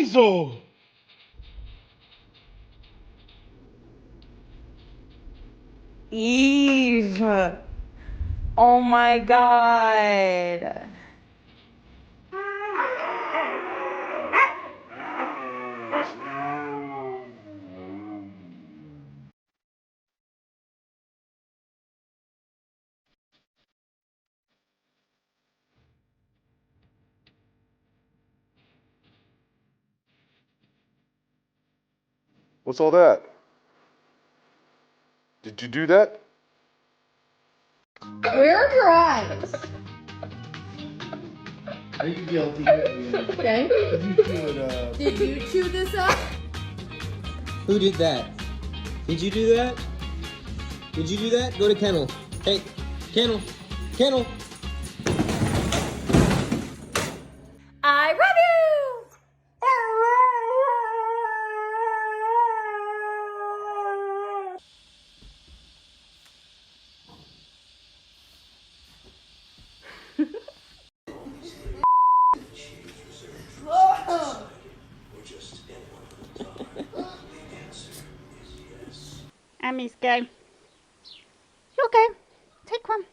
𝓑𝓮𝓷𝓲𝓾𝓼. Eve. Oh my God. What's all that? Did you do that? Where are your eyes? Are you guilty? Okay. Did you do it, Did you chew this up? Who did that? Did you do that? Did you do that? Go to kennel. Hey, kennel. Kennel. I love you! Emmy's go. You'll go. Take one.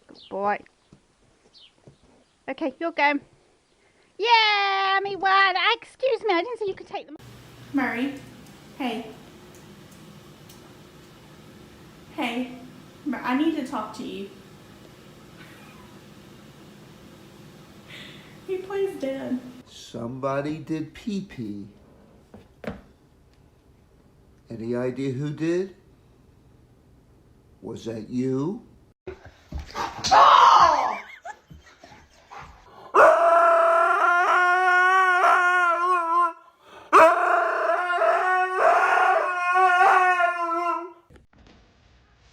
Good boy. Okay, you'll go. Yeah, Emmy won. Excuse me, I didn't say you could take them. Murray, hey. Hey, I need to talk to you. He plays dead. Somebody did pee-pee. Any idea who did? Was that you?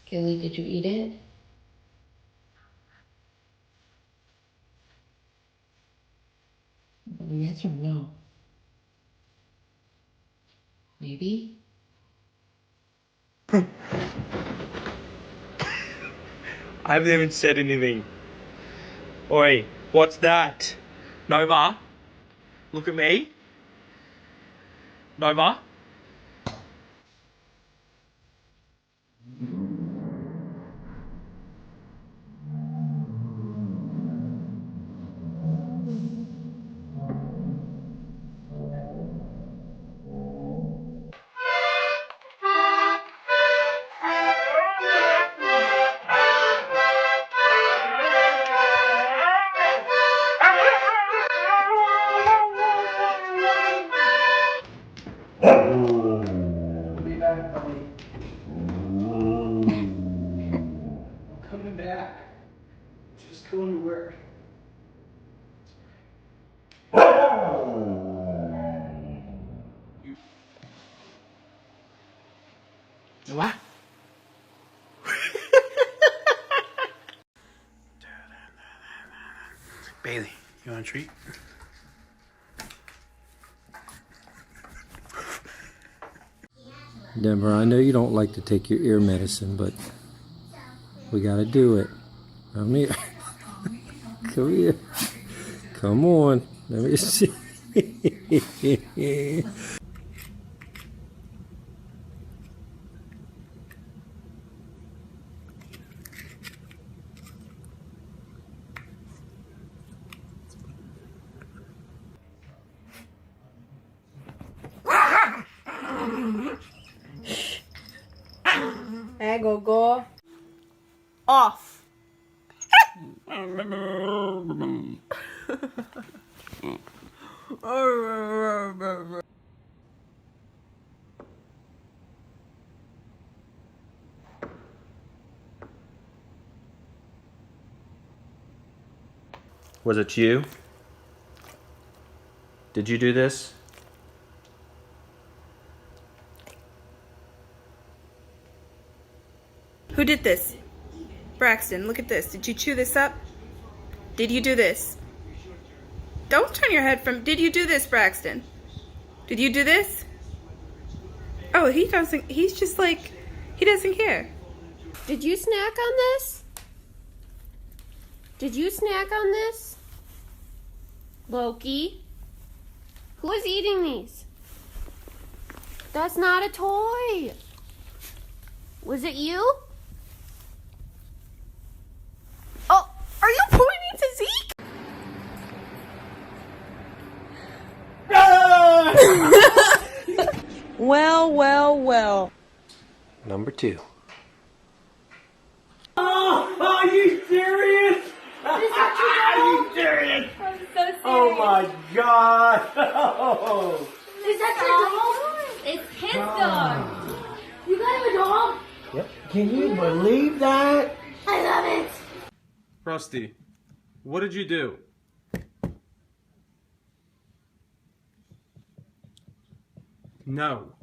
Kelly, did you eat it? Yes or no? Maybe? I haven't even said anything. Oi, what's that? Noma? Look at me. Noma? Be back, buddy. I'm coming back. Just going to work. What? Bailey, you want a treat? Denver, I know you don't like to take your ear medicine, but we gotta do it. Come here. Come here. Come on. Let me see. Hey, go. Off. Was it you? Did you do this? Who did this? Braxton, look at this. Did you chew this up? Did you do this? Don't turn your head from... Did you do this, Braxton? Did you do this? Oh, he doesn't... He's just like... He doesn't care. Did you snack on this? Did you snack on this? Loki? Who is eating these? That's not a toy. Was it you? Oh, are you pointing to Zeke? Well. Number 2. Are you serious? Are you serious? I'm so serious. Oh my god! Oh. Is that your dog? It's his dog. You got him a dog? Yep. Can you believe that? I love it. Rusty, what did you do? No.